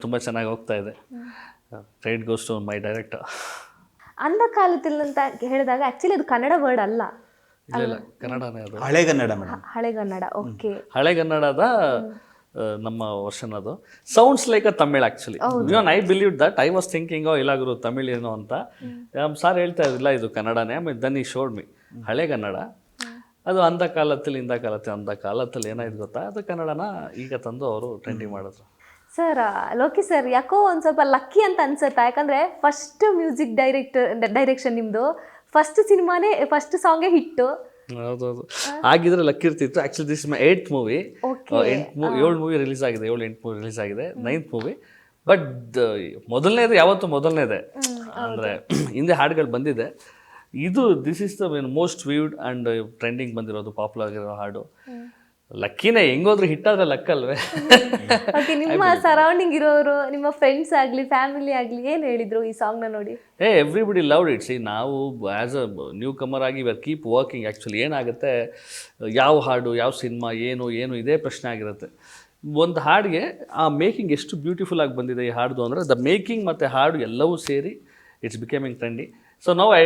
ತುಂಬ ಚೆನ್ನಾಗಿ ಹೋಗ್ತಾ ಇದೆ. Credit goes to my director. ಅಂದ ಕಾಲದಲ್ಲಿ ಅಂತ ಹೇಳಿದಾಗ ಆಕ್ಚುಲಿ ಅದು ಕನ್ನಡ ವರ್ಡ್ ಅಲ್ಲ. ಇಲ್ಲ ಕನ್ನಡನೇ ಅದು. ಹಳೆಗನ್ನಡ ಮೇಡಮ್. ಹಳೆಗನ್ನಡ. ಓಕೆ. ಹಳೆಗನ್ನಡದ ನಮ್ಮ ವರ್ಷನ್ ಅದು. Sounds like a Tamil actually. Even I believe that. I was thinking ಇಲ್ಲ ಗುರು ತಮಿಳ್ ಏನೋ ಅಂತ. ಸಾರ್ ಹೇಳ್ತಾ ಇರಲಿಲ್ಲ ಇದು ಕನ್ನಡನೇ. ಆಮೇಲೆ ದನ್ ಈ ಶೋಡ್ ಮಿ ಹಳೆಗನ್ನಡ. ಅದು ಅಂದ ಕಾಲದಲ್ಲಿ ಏನಾಯ್ತು ಗೊತ್ತಾ, ಅದು ಕನ್ನಡನ ಈಗ ತಂದು ಅವರು ಟ್ರೆಂಡಿಂಗ್ ಮಾಡಿದ್ರು. ಸರ್ ಲೋಕಿ ಸರ್ ಯಾಕೋ ಒಂದು ಸ್ವಲ್ಪ ಲಕ್ಕಿ ಅಂತ ಅನ್ಸುತ್ತಾ? ಯಾಕಂದರೆ ಫಸ್ಟ್ ಮ್ಯೂಸಿಕ್ ಡೈರೆಕ್ಷನ್ ನಿಮ್ಮದು, ಫಸ್ಟ್ ಸಿನಿಮಾನೇ, ಫಸ್ಟ್ ಸಾಂಗೇ ಹಿಟ್ಟು. ಹೌದೌದು, ಆಗಿದ್ರೆ ಲಕ್ಕಿ ಇರ್ತಿತ್ತು. Actually this my 8th movie. 7 movie release ಆಗಿದೆ, 8 ಮೂವಿ ರಿಲೀಸ್ ಆಗಿದೆ, 9th ಮೂವಿ. ಬಟ್ ಮೊದಲನೇದು ಯಾವತ್ತು ಮೊದಲನೇದೇ ಅಂದರೆ ಹಿಂದೆ ಹಾಡುಗಳು ಬಂದಿದೆ. ಇದು this is the most viewed and trending ಬಂದಿರೋದು, ಪಾಪ್ಯುಲರ್ ಆಗಿರೋ ಹಾಡು. ಲಕ್ಕಿನೇ, ಹೆಂಗೋದ್ರು ಹಿಟ್ಟಾದ್ರೆ ಲಕ್ಕಲ್ವೇ. ಓಕೆ, ನಿಮ್ಮ ಸರೌಂಡಿಂಗ್ ಇರೋರು, ನಿಮ್ಮ ಫ್ರೆಂಡ್ಸ್ ಆಗಲಿ ಫ್ಯಾಮಿಲಿ ಆಗಲಿ ಏನು ಹೇಳಿದ್ರು ಈ ಸಾಂಗ್ನ ನೋಡಿ? Everybody loved it. ಸಿ, ನಾವು ಆ್ಯಸ್ ಅ ನ್ಯೂ ಕಮರ್ ಆಗಿ we are keep working. Actually ಏನಾಗುತ್ತೆ, ಯಾವ ಹಾಡು ಯಾವ ಸಿನಿಮಾ ಏನು ಇದೇ ಪ್ರಶ್ನೆ ಆಗಿರುತ್ತೆ. ಒಂದು ಹಾಡಿಗೆ ಆ ಮೇಕಿಂಗ್ ಎಷ್ಟು ಬ್ಯೂಟಿಫುಲ್ ಆಗಿ ಬಂದಿದೆ ಈ ಹಾಡ್ದು ಅಂದರೆ, ದ ಮೇಕಿಂಗ್ ಮತ್ತು ಹಾಡು ಎಲ್ಲವೂ ಸೇರಿ ಇಟ್ಸ್ ಬಿಕಮಿಂಗ್ ಟ್ರೆಂಡಿ. ಸೊ ನಾವು I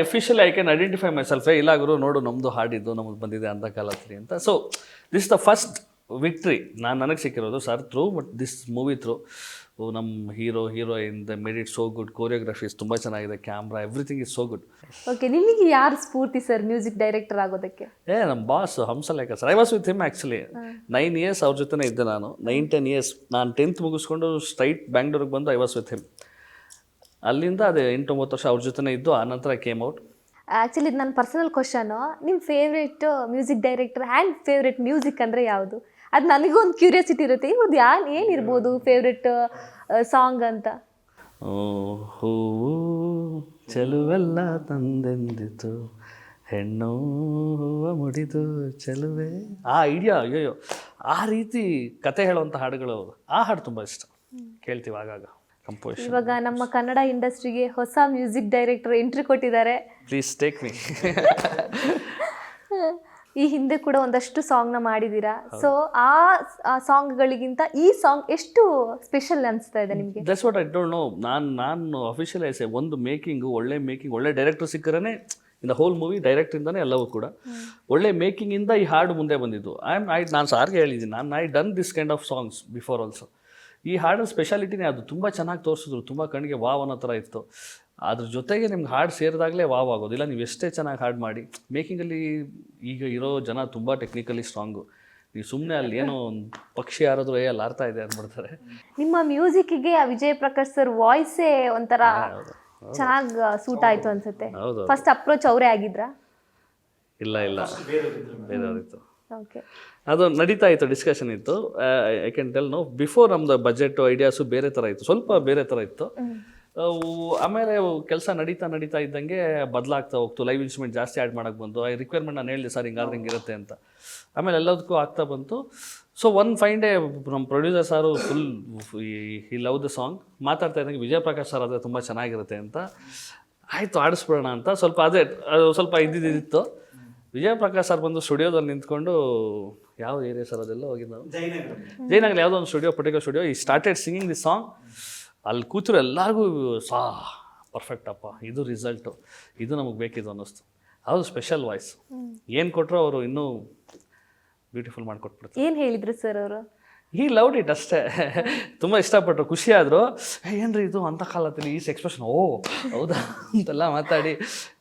can identify my self. ಇಲ್ಲ ಗುರು ನೋಡು, ನಮ್ಮದು ಹಾಡಿದ್ದು ನಮ್ಮದು ಬಂದಿದೆ ಅಂದ ಕಾಲತ್ರಿ ಅಂತ. So this the first victory ನನಗೆ ಸಿಕ್ಕಿರೋದು sir through, but this movie through. ನಮ್ಮ heroine the made it so good. Choreographies ತುಂಬ ಚೆನ್ನಾಗಿದೆ, camera everything is so good. Okay, ನಿಮಗೆ ಯಾರು ಸ್ಫೂರ್ತಿ ಸರ್ ಮ್ಯೂಸಿಕ್ ಡೈರೆಕ್ಟರ್ ಆಗೋದಕ್ಕೆ? ನಮ್ಮ boss Hamsalekha sir. I was with him actually 9 years ಅವ್ರ ಜೊತೆನೇ ಇದ್ದೆ ನಾನು. 9-10 years. ನಾನು 10th ಮುಗಿಸ್ಕೊಂಡು ಸ್ಟ್ರೈಟ್ ಬ್ಯಾಂಗ್ಳೂರಿಗೆ ಬಂದು ಐ ವಾಸ್ ವಿತ್ ಹಿಮ್. ಅಲ್ಲಿಂದ ಅದೇ 8-9 ವರ್ಷ ಅವ್ರ ಜೊತೆನೇ ಇದ್ದು, ಆನಂತರ ಕೇಮ್ ಔಟ್. ಆ್ಯಕ್ಚುಲಿ ಇದು ನನ್ನ ಪರ್ಸನಲ್ ಕ್ವಶನು. ನಿಮ್ಮ favourite music director and favourite music ಅಂದರೆ ಯಾವುದು? ಅದು ನನಗೂ ಒಂದು ಕ್ಯೂರಿಯಾಸಿಟಿ ಇರುತ್ತೆ, ಇವ್ರದ್ದು ಏನಿರ್ಬೋದು ಫೇವ್ರೇಟ್ ಸಾಂಗ್ ಅಂತ. ಹೂವು ಚೆಲುವೆಲ್ಲ ತಂದೆಂದಿತು, ಹೆಣ್ಣು ಹೂವ ಮುಡಿದು ಚೆಲುವೆ. ಆ ಐಡಿಯಾ, ಅಯ್ಯೋ ಆ ರೀತಿ ಕತೆ ಹೇಳುವಂಥ ಹಾಡುಗಳು, ಆ ಹಾಡು ತುಂಬ ಇಷ್ಟ, ಕೇಳ್ತೀವಿ ಆಗಾಗ. ಕಂಪೋಸಿಷನ್. ಇವಾಗ ನಮ್ಮ ಕನ್ನಡ ಇಂಡಸ್ಟ್ರಿಗೆ ಹೊಸ ಮ್ಯೂಸಿಕ್ ಡೈರೆಕ್ಟರ್ ಎಂಟ್ರಿ ಕೊಟ್ಟಿದ್ದಾರೆ. Please take me. ಈ ಹಿಂದೆ ಕೂಡ ಒಂದಷ್ಟು ಸಾಂಗ್ನ ಮಾಡಿದ್ದೀರಾ. ಸೊ ಆ ಸಾಂಗ್ಗಳಿಗಿಂತ ಈ ಸಾಂಗ್ ಎಷ್ಟು ಸ್ಪೆಷಲ್ ಅನಿಸ್ತಾ ಇದೆ ನಿಮಗೆ? That's what I don't know. ನಾನು ಅಫಿಷಿಯಲ್ ಐಸೆ ಒಂದು ಒಳ್ಳೆ ಡೈರೆಕ್ಟರ್ ಸಿಕ್ಕರೇ ಇನ್ ದ ಹೋಲ್ ಮೂವಿ. ಡೈರೆಕ್ಟ್ರಿಂದನೇ ಎಲ್ಲವೂ ಕೂಡ ಒಳ್ಳೆ ಮೇಕಿಂಗಿಂದ ಈ ಹಾಡು ಮುಂದೆ ಬಂದಿದ್ದು. ನಾನು ಸಾರ್ಗೆ ಹೇಳಿದ್ದೀನಿ, I done this kind of songs before also. ಈ ಹಾಡಿನ ಸ್ಪೆಷಾಲಿಟಿನೇ ಅದು. ತುಂಬ ಚೆನ್ನಾಗಿ ತೋರಿಸಿದ್ರು, ತುಂಬ ಕಣ್ಣಿಗೆ ವಾವ್ ಅನ್ನೋ ಥರ ಇತ್ತು. ಅದ್ರ ಜೊತೆಗೆ ನಿಮ್ಗೆ ಹಾಡು ಸೇರಿದಾಗಲೇ ವಾವ್ ಆಗೋದಿಲ್ಲ, ನೀವು ಎಷ್ಟೇ ಚೆನ್ನಾಗಿ ಹಾಡು ಮಾಡಿ. ಮೇಕಿಂಗಲ್ಲಿ ಈಗ ಇರೋ ಜನ ತುಂಬ ಟೆಕ್ನಿಕಲಿ ಸ್ಟ್ರಾಂಗು. ನೀವು ಸುಮ್ಮನೆ ಅಲ್ಲಿ ಏನೋ ಒಂದು ಪಕ್ಷಿ ಯಾರಾದರೂ ಅಲ್ಲಿ ಆರ್ತಾ ಇದೆ ಅಂದ್ಬಿಡ್ತಾರೆ. ನಿಮ್ಮ ಮ್ಯೂಸಿಕ್ಗೆ ವಿಜಯ್ ಪ್ರಕಾಶ್ ಸರ್ ವಾಯ್ಸೇ ಒಂಥರ ಚೆನ್ನಾಗಿ ಸೂಟ್ ಆಯಿತು ಅನ್ಸುತ್ತೆ. ಫಸ್ಟ್ ಅಪ್ರೋಚ್ ಅವರೇ ಆಗಿದ್ರಾ? ಇಲ್ಲ ಬೇರೆಯವರಿತ್ತು. ಓಕೆ, ಅದು ನಡೀತಾ ಇತ್ತು, ಡಿಸ್ಕಷನ್ ಇತ್ತು. I can tell no before ನಮ್ದು ಬಜೆಟ್ ಐಡಿಯಾಸು ಬೇರೆ ಥರ ಇತ್ತು, ಸ್ವಲ್ಪ ಬೇರೆ ಥರ ಇತ್ತು. ಆಮೇಲೆ ಕೆಲಸ ನಡೀತಾ ಇದ್ದಂಗೆ ಬದಲಾಗ್ತಾ ಹೋಗ್ತು. ಲೈವ್ ಇನ್ಸ್ಟ್ರೂಮೆಂಟ್ ಜಾಸ್ತಿ ಆ್ಯಡ್ ಮಾಡೋಕ್ಕೆ ಬಂತು. ರಿಕ್ವೈರ್ಮೆಂಟ್ ನಾನು ಹೇಳಿದೆ ಸರ್ ಹಿಂಗಿರುತ್ತೆ ಅಂತ. ಆಮೇಲೆ ಎಲ್ಲದಕ್ಕೂ ಆಗ್ತಾ ಬಂತು. ಸೊ ಒಂದು ಫೈನ್ ಡೇ ನಮ್ಮ ಪ್ರೊಡ್ಯೂಸರ್ ಸಾರು ಫುಲ್ ಈ ಲವ್ ದ ಸಾಂಗ್ ಮಾತಾಡ್ತಾ ಇದ್ದಂಗೆ ವಿಜಯ್ ಪ್ರಕಾಶ್ ಸರ್ ಆದರೆ ತುಂಬ ಚೆನ್ನಾಗಿರುತ್ತೆ ಅಂತ. ಆಯಿತು ಆಡಿಸ್ಬಿಡೋಣ ಅಂತ ಸ್ವಲ್ಪ ಇದ್ದಿದ್ದಿತ್ತು. ವಿಜಯ್ ಪ್ರಕಾಶ್ ಸರ್ ಬಂದು ಸ್ಟುಡಿಯೋದಲ್ಲಿ ನಿಂತ್ಕೊಂಡು, ಯಾವ ಏರಿಯಾ ಸರ್ ಅದೆಲ್ಲ ಹೋಗಿದ್ದು ನಾವು, ಜಯನಗರ ಯಾವುದೋ ಒಂದು ಪರ್ಟಿಕ್ಯುಲರ್ ಸ್ಟುಡಿಯೋ. ಈ ಸ್ಟಾರ್ಟೆಡ್ ಸಿಂಗಿಂಗ್ ದಿ ಸಾಂಗ್. ಅಲ್ಲಿ ಕೂತರು ಎಲ್ಲರಿಗೂ ಪರ್ಫೆಕ್ಟ್ ಅಪ್ಪ, ಇದು ರಿಸಲ್ಟು, ಇದು ನಮಗೆ ಬೇಕಿದ್ದು ಅನ್ನಿಸ್ತು. ಅದು ಸ್ಪೆಷಲ್ ವಾಯ್ಸ್. ಏನು ಕೊಟ್ಟರು ಅವರು ಇನ್ನೂ ಬ್ಯೂಟಿಫುಲ್ ಮಾಡಿಕೊಟ್ಬಿಡ್ತಾರೆ. ಏನು ಹೇಳಿದ್ರು ಸರ್ ಅವರು? ಈ ಲವ್ಡ್ ಇಟ್ ಅಷ್ಟೇ. ತುಂಬ ಇಷ್ಟಪಟ್ಟರು, ಖುಷಿಯಾದರು. ಏನ್ರಿ ಇದು ಅಂತ ಕಾಲದಲ್ಲಿ ಈ ಎಕ್ಸ್ಪ್ರೆಷನ್, ಹೌದಾ ಅಂತೆಲ್ಲ ಮಾತಾಡಿ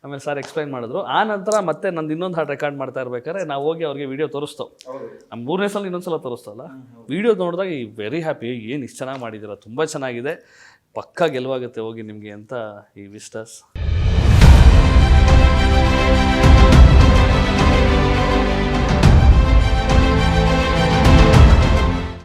ಆಮೇಲೆ ಸರ್ ಎಕ್ಸ್ಪ್ಲೈನ್ ಮಾಡಿದ್ರು. ಆ ನಂತರ ಮತ್ತೆ ನಂದು ಇನ್ನೊಂದು ಹಾಡು ರೆಕಾರ್ಡ್ ಮಾಡ್ತಾ ಇರ್ಬೇಕಾದ್ರೆ ನಾವು ಹೋಗಿ ಅವ್ರಿಗೆ ವಿಡಿಯೋ ತೋರಿಸ್ತೋ. ನಮ್ಮ 3ನೇ ಸಲ ಇನ್ನೊಂದು ಸಲ ತೋರಿಸ್ತಲ್ಲ. ವಿಡಿಯೋ ನೋಡಿದಾಗ ಈ ವೆರಿ ಹ್ಯಾಪಿ, ಏನು ಇಷ್ಟು ಚೆನ್ನಾಗಿ ಮಾಡಿದ್ದೀರ, ತುಂಬ ಚೆನ್ನಾಗಿದೆ, ಪಕ್ಕಾ ಗೆಲುವಾಗುತ್ತೆ ಹೋಗಿ ನಿಮಗೆ ಅಂತ ಈ ವಿಸ್ಟರ್ಸ್.